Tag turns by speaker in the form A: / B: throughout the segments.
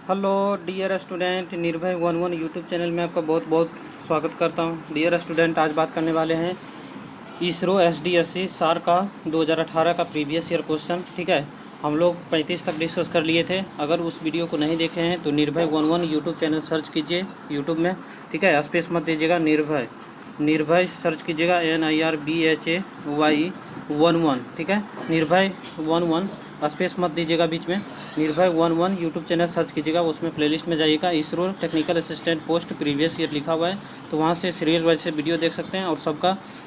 A: Hello dear student, निर्भय 11 YouTube channel में आपका बहुत बहुत स्वागत करता हूं। डियर स्टूडेंट, आज बात करने वाले हैं इसरो एसडीएससी सार का 2018 का प्रीवियस ईयर क्वेश्चन। ठीक है, हम लोग 35 तक डिस्कस कर लिए थे। अगर उस वीडियो को नहीं देखे हैं तो निर्भय 11 यूट्यूब चैनल सर्च कीजिए यूट्यूब में। ठीक है, स्पेस मत दीजिएगा, निर्भय निर्भय सर्च कीजिएगा, NIRBHAY 11। ठीक है, निर्भय 11 स्पेस मत दीजिएगा बीच में, निर्भय 11 यूट्यूब चैनल सर्च कीजिएगा। उसमें प्लेलिस्ट में जाइएगा, ISRO technical assistant post previous year लिखा हुआ है, तो वहाँ से सीरियल वाइज से वीडियो देख सकते हैं। और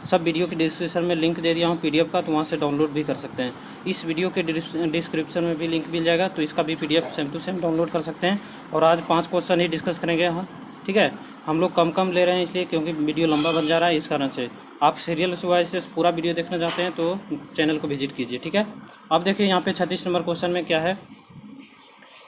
A: सब वीडियो के डिस्क्रिप्शन में लिंक दे दिया हूँ PDF का, तो वहाँ से डाउनलोड भी कर सकते हैं। इस वीडियो के डिस्क्रिप्शन में भी लिंक मिल जाएगा, तो इसका भी PDF same to same download कर सकते हैं। और आज 5 क्वेश्चन ही डिस्कस करेंगे। हाँ, ठीक है, हम लोग कम ले रहे हैं इसलिए, क्योंकि वीडियो लंबा बन जा रहा है। इस कारण से आप सीरियल वाइज से पूरा वीडियो देखना चाहते हैं तो चैनल को विजिट कीजिए। ठीक है, अब देखिए यहाँ पे 36 नंबर क्वेश्चन में क्या है।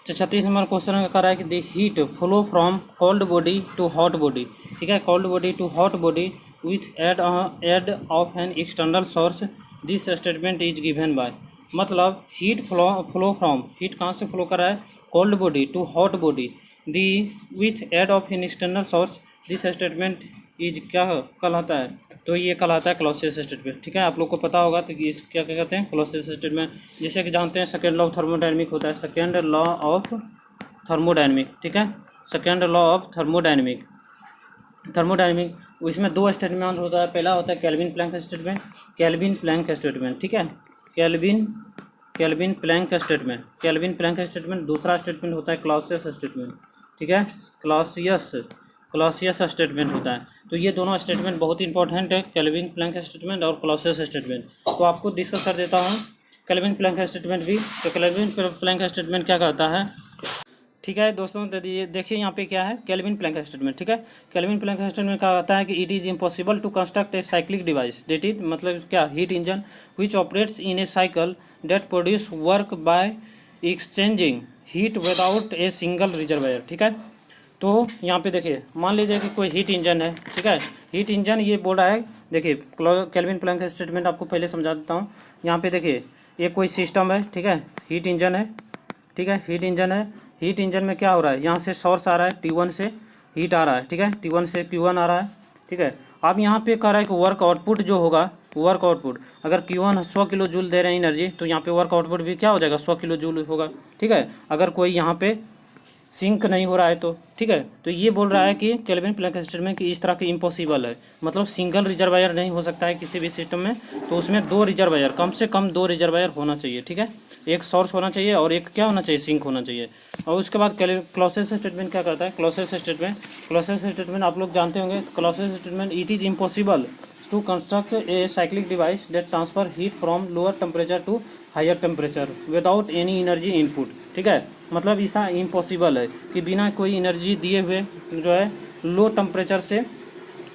A: तो 36 नंबर क्वेश्चन में कह रहा है कि the heat flow from cold body to hot body. ठीक है, cold body to hot body with aid of an external source, this statement is given by. मतलब हीट फ्लो फ्रॉम, हीट कहाँ से फ्लो कर रहा है, cold body to hot body, the with aid of an external source, this statement is क्या कहलाता है, तो ये कहलाता है क्लॉसियस स्टेटमेंट। ठीक है, आप लोग को पता होगा तो ये क्या क्या कहते हैं, क्लॉसियस स्टेटमेंट। जैसे कि जानते हैं सेकेंड लॉ ऑफ थर्मोडायनेमिक होता है, सेकेंड लॉ ऑफ थर्मोडायनेमिक। ठीक है, सेकेंड लॉ ऑफ थर्मोडायनेमिक इसमें 2 स्टेटमेंट होता है। पहला होता है Kelvin Planck statement, Kelvin Planck statement. ठीक है, केल्विन प्लैंक स्टेटमेंट। दूसरा स्टेटमेंट होता है क्लॉसियस स्टेटमेंट। ठीक है, क्लॉसियस स्टेटमेंट होता है। तो ये दोनों स्टेटमेंट बहुत इंपॉर्टेंट है, केल्विन प्लैंक स्टेटमेंट और क्लॉसियस स्टेटमेंट। तो आपको डिस्कस कर देता हूँ केल्विन प्लैंक स्टेटमेंट भी। तो केल्विन प्लैंक स्टेटमेंट क्या कहता है, ठीक है दोस्तों, देखिए यहाँ पे क्या है केल्विन प्लैंक स्टेटमेंट। ठीक है, केल्विन प्लैंक स्टेटमेंट क्या कहता है कि it is impossible to construct a cyclic device that is, मतलब क्या, heat engine which operates in a cycle that produce work by exchanging heat without a single reservoir. ठीक है, तो यहाँ पे देखिए, मान लीजिए कि कोई हीट इंजन है। ठीक है, हीट इंजन ये बोल रहा है, देखिए केल्विन प्लैंक स्टेटमेंट आपको पहले समझा देता हूँ। यहाँ पे देखिए, ये कोई सिस्टम है। ठीक है, हीट इंजन है। ठीक है, हीट इंजन है। हीट इंजन में क्या हो रहा है, यहाँ से सोर्स आ रहा है, T1 से हीट आ रहा है। ठीक है, T1 से Q1 आ रहा है। ठीक है, अब यहाँ पे कह रहा है कि वर्क आउटपुट जो होगा, वर्क आउटपुट अगर Q1 100 किलो जूल दे रहे हैं एनर्जी, तो यहाँ पे वर्क आउटपुट भी क्या हो जाएगा, 100 किलो जूल होगा। ठीक है, अगर कोई यहाँ पे सिंक नहीं हो रहा है तो। ठीक है, तो ये बोल रहा है कि केल्विन प्लैंक स्टेटमेंट कि इस तरह की इम्पॉसिबल है, मतलब सिंगल रिजर्वायर नहीं हो सकता है किसी भी सिस्टम में। तो उसमें 2 रिजर्वायर, कम से कम 2 रिजर्वायर होना चाहिए। ठीक है, एक सोर्स होना चाहिए और एक क्या होना चाहिए, सिंक होना चाहिए। और उसके बाद क्लॉसियस स्टेटमेंट क्या कहता है, क्लॉसियस स्टेटमेंट आप लोग जानते होंगे। Clausius statement, it is impossible to construct a cyclic device that transfer heat from lower temperature to higher temperature without any energy input. ठीक है, मतलब ऐसा इम्पॉसिबल है कि बिना कोई एनर्जी दिए हुए जो है लो टेम्परेचर से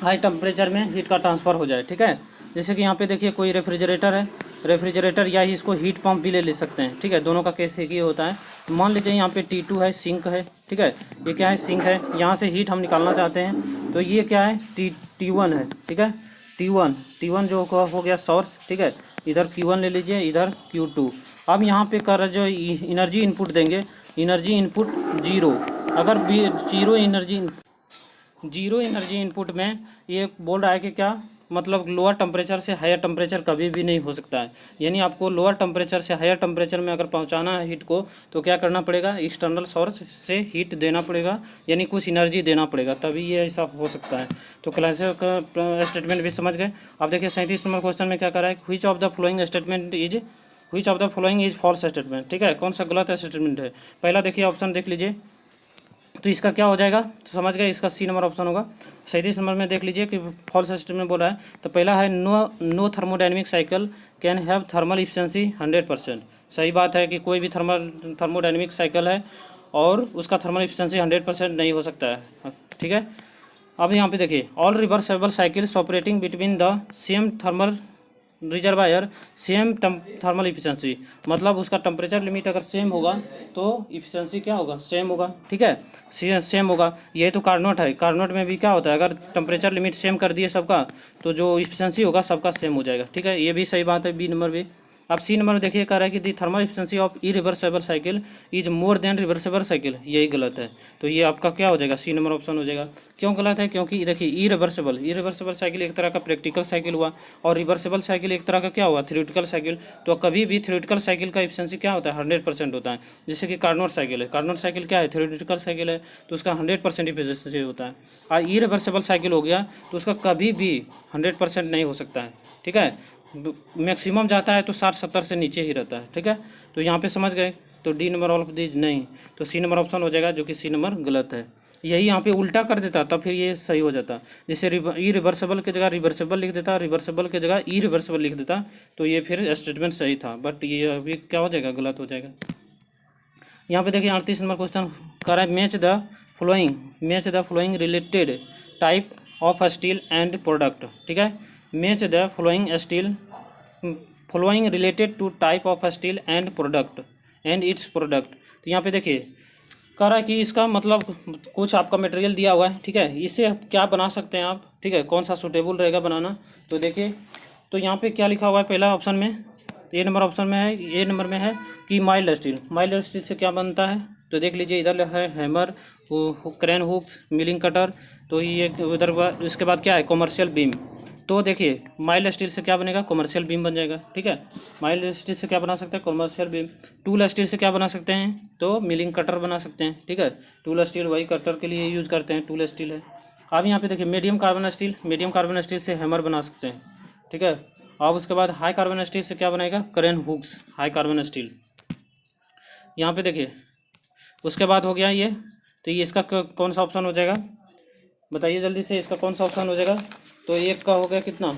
A: हाई टेम्परेचर में हीट का ट्रांसफ़र हो जाए। ठीक है, जैसे कि यहाँ पे देखिए कोई रेफ्रिजरेटर है, रेफ्रिजरेटर या इसको हीट पंप भी ले सकते हैं। ठीक है, दोनों का केस एक ही होता है। मान लीजिए यहाँ पे T2 है, सिंक है। ठीक है, ये क्या है, सिंक है। यहाँ से हीट हम निकालना चाहते हैं, तो ये क्या है, T1 है। ठीक है, T1 जो हो गया सोर्स। ठीक है, इधर Q1 ले लीजिए, इधर Q2। अब यहाँ पे कर जो एनर्जी इनपुट देंगे, एनर्जी इनपुट 0। अगर जीरो एनर्जी इनपुट में ये बोल रहा है कि क्या, मतलब लोअर टेम्परेचर से हायर टेम्परेचर कभी भी नहीं हो सकता है। यानी आपको लोअर टेम्परेचर से हायर टेम्परेचर में अगर पहुंचाना है हीट को, तो क्या करना पड़ेगा, एक्सटर्नल सोर्स से हीट देना पड़ेगा, यानी कुछ एनर्जी देना पड़ेगा, तभी ये ऐसा हो सकता है। तो क्लासिक का स्टेटमेंट भी समझ गए। अब देखिए 37 नंबर क्वेश्चन में क्या कर रहा है, which of the following is false statement. ठीक है, कौन सा गलत स्टेटमेंट है। पहला देखिए ऑप्शन देख लीजिए, तो इसका क्या हो जाएगा, तो समझ गए, इसका C नंबर ऑप्शन होगा। 37 नंबर में देख लीजिए कि फॉल्स स्टेटमेंट बोल रहा है। तो पहला है no thermodynamic cycle can have thermal efficiency 100%। सही बात है कि कोई भी थर्मोडायनेमिक साइकिल है और उसका थर्मल इफिशिएंसी 100% नहीं हो सकता है। ठीक है, अब यहाँ पे देखिए, all reversible cycles operating between the same thermal reservoir same thermal efficiency, मतलब उसका टेम्परेचर लिमिट अगर सेम होगा तो इफिशिएंसी क्या होगा, सेम होगा। ठीक है, सेम होगा। ये तो कार्नोट है, कार्नोट में भी क्या होता है, अगर टेम्परेचर लिमिट सेम कर दिए सबका, तो जो इफिशिएंसी होगा सबका सेम हो जाएगा। ठीक है, ये भी सही बात है, B नंबर भी। अब सी नंबर में देखिए कह रहा है कि दी thermal efficiency of irreversible cycle is more than reversible cycle, यही गलत है। तो ये आपका क्या हो जाएगा, सी नंबर ऑप्शन हो जाएगा। क्यों गलत है, क्योंकि देखिए इरिवर्सिबल साइकिल एक तरह का प्रैक्टिकल साइकिल हुआ और रिवर्सिबल साइकिल एक तरह का क्या हुआ, थ्योरेटिकल साइकिल। तो कभी भी थ्योरेटिकल साइकिल का एफिशिएंसी क्या होता है, 100% होता है। जैसे कि कार्नोट साइकिल है, कार्नोट साइकिल क्या है, थ्योरेटिकल साइकिल है, तो उसका 100% एफिशिएंसी होता है। और इरिवर्सिबल साइकिल हो गया तो उसका कभी भी 100% नहीं हो सकता है, ठीक है। मैक्सिमम जाता है तो 60-70 से नीचे ही रहता है, ठीक है। तो यहाँ पे समझ गए, तो D number all of these नहीं, तो सी नंबर ऑप्शन हो जाएगा, जो कि सी नंबर गलत है। यही यहाँ पे उल्टा कर देता तब फिर ये सही हो जाता। जैसे ई रिवर्सिबल की जगह रिवर्सिबल लिख देता, रिवर्सिबल की जगह ई रिवर्सिबल लिख देता, तो ये फिर स्टेटमेंट सही था। बट ये अभी क्या हो जाएगा, गलत हो जाएगा। यहाँ पे देखिए 38 नंबर क्वेश्चन कर रहा है match the following related type of steel and product, ठीक है। Match the following related to type of steel and product and its product. तो यहाँ पे देखिए कह रहा है कि इसका मतलब कुछ आपका मटेरियल दिया हुआ है, ठीक है, इससे क्या बना सकते हैं आप, ठीक है, कौन सा सूटेबल रहेगा बनाना। तो देखिए तो यहाँ पे क्या लिखा हुआ है, पहला ऑप्शन में ए नंबर ऑप्शन में है, ए नंबर में है कि माइल्ड स्टील से क्या बनता है। तो देख लीजिए इधर है hammer, crane hooks, milling cutter, तो ये उधर इसके बाद क्या है, कॉमर्शियल बीम। तो देखिए माइल्ड स्टील से क्या बनेगा, कॉमर्शियल बीम बन जाएगा, ठीक है। माइल्ड स्टील से क्या बना सकते हैं, कॉमर्शियल बीम। टूल स्टील से क्या बना सकते हैं, तो मिलिंग कटर बना सकते हैं, ठीक है। टूल स्टील वही कटर के लिए यूज़ करते हैं, टूल स्टील है। अब यहाँ पे देखिए मीडियम कार्बन स्टील से हैमर बना सकते हैं, ठीक है। अब उसके बाद हाई कार्बन स्टील से क्या बनेगा, crane hooks, high carbon steel. यहाँ पे देखिए उसके बाद हो गया ये, तो ये इसका कौन सा ऑप्शन हो जाएगा, बताइए जल्दी से, इसका कौन सा ऑप्शन हो जाएगा। तो एक का हो गया कितना,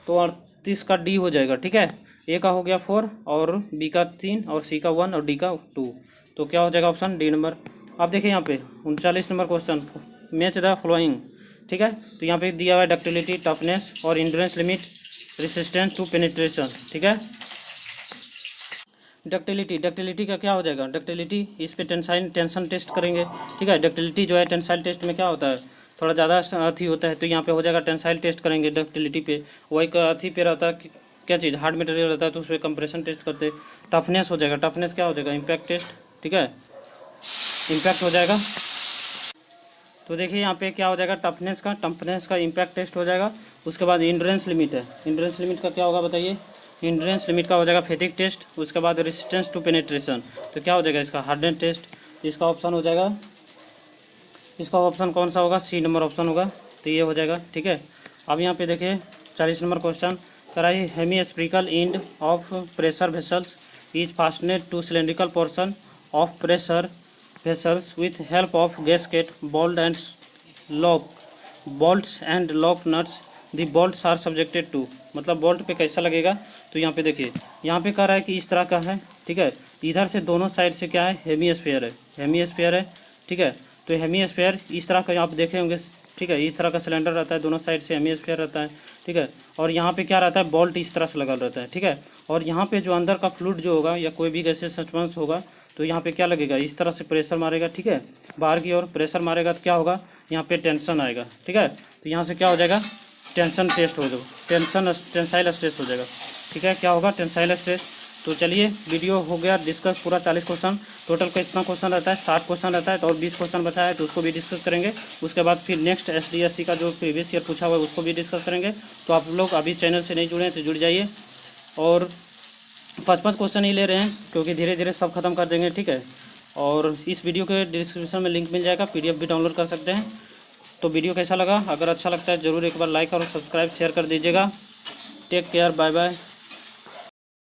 A: तो 38 का डी हो जाएगा, ठीक है। ए का हो गया 4 और बी का 3 और सी का 1 और डी का 2, तो क्या हो जाएगा ऑप्शन डी नंबर। अब देखिए यहाँ पे 39 number question match the following, ठीक है। तो यहाँ पे दिया हुआ है डक्टिलिटी, टफनेस और endurance limit, resistance to penetration, ठीक है। डक्टिलिटी का क्या हो जाएगा, डक्टिलिटी इस पे टेंशन टेस्ट करेंगे, ठीक है। डक्टिलिटी जो है टेंसाइल टेस्ट में क्या होता है, थोड़ा ज़्यादा अथी होता है, तो यहाँ पे हो जाएगा टेंसाइल टेस्ट करेंगे डक्टिलिटी पे। वही का अथी पे रहता है क्या चीज़, हार्ड मटेरियल रहता है, तो उस पर कंप्रेशन टेस्ट करते हैं। टफनेस हो जाएगा, टफनेस क्या हो जाएगा, इम्पैक्ट टेस्ट, ठीक है, इम्पैक्ट हो जाएगा। तो देखिए यहाँ पे क्या हो जाएगा, टफनेस का इम्पैक्ट टेस्ट हो जाएगा। उसके बाद इंड्योरेंस लिमिट है, इंड्योरेंस लिमिट का क्या होगा बताइए, इंड्योरेंस लिमिट का हो जाएगा फैटिग टेस्ट। उसके बाद रेसिस्टेंस टू पेनिट्रेशन, तो क्या हो जाएगा इसका, हार्डनेस टेस्ट। इसका ऑप्शन हो जाएगा, इसका ऑप्शन कौन सा होगा, सी नंबर ऑप्शन होगा, तो ये हो जाएगा, ठीक है। अब यहाँ पे देखिए 40 नंबर क्वेश्चन कराइए, hemispherical end of pressure vessels is fastened to cylindrical portion of pressure vessels with help of gasket bolts and lock nuts, the bolts are subjected to, मतलब बोल्ट पे कैसा लगेगा। तो यहाँ पे देखिए यहाँ पे कह रहा है कि इस तरह का है, ठीक है। इधर से दोनों साइड से क्या है, हेमीस्फीयर है, ठीक है। तो हेमीस्फीयर इस तरह का आप देखे होंगे, ठीक है, इस तरह का सिलेंडर रहता है, दोनों साइड से हेमीस्फीयर रहता है, ठीक है। और यहाँ पे क्या रहता है, बोल्ट इस तरह से लगा रहता है, ठीक है। और यहाँ पे जो अंदर का फ्लूइड जो होगा या कोई भी गैसेस सस्पेंस होगा, तो यहाँ पे क्या लगेगा, इस तरह से प्रेशर मारेगा, ठीक है, बाहर की ओर प्रेशर मारेगा, तो क्या होगा, यहाँ पे टेंशन आएगा, ठीक है। तो यहाँ से क्या हो जाएगा, टेंशन टेस्ट हो जाएगा, टेंसाइल स्ट्रेस हो जाएगा, ठीक है, क्या होगा, टेंसाइल स्ट्रेस। तो चलिए वीडियो हो गया डिस्कस पूरा 40 क्वेश्चन, टोटल कितना क्वेश्चन रहता है, 60 क्वेश्चन रहता है, तो और 20 क्वेश्चन बचा है, तो उसको भी डिस्कस करेंगे। उसके बाद फिर नेक्स्ट SDSC का जो प्रीवियस ईयर पूछा हुआ है उसको भी डिस्कस करेंगे। तो आप लोग अभी चैनल से नहीं जुड़े हैं तो जुड़ जाइए, और 5-5 क्वेश्चन ही ले रहे हैं, क्योंकि धीरे धीरे सब खत्म कर देंगे, ठीक है। और इस वीडियो के डिस्क्रिप्शन में लिंक मिल जाएगा, PDF भी डाउनलोड कर सकते हैं। तो वीडियो कैसा लगा, अगर अच्छा लगता है ज़रूर एक बार लाइक और सब्सक्राइब शेयर कर दीजिएगा। Take care, bye bye.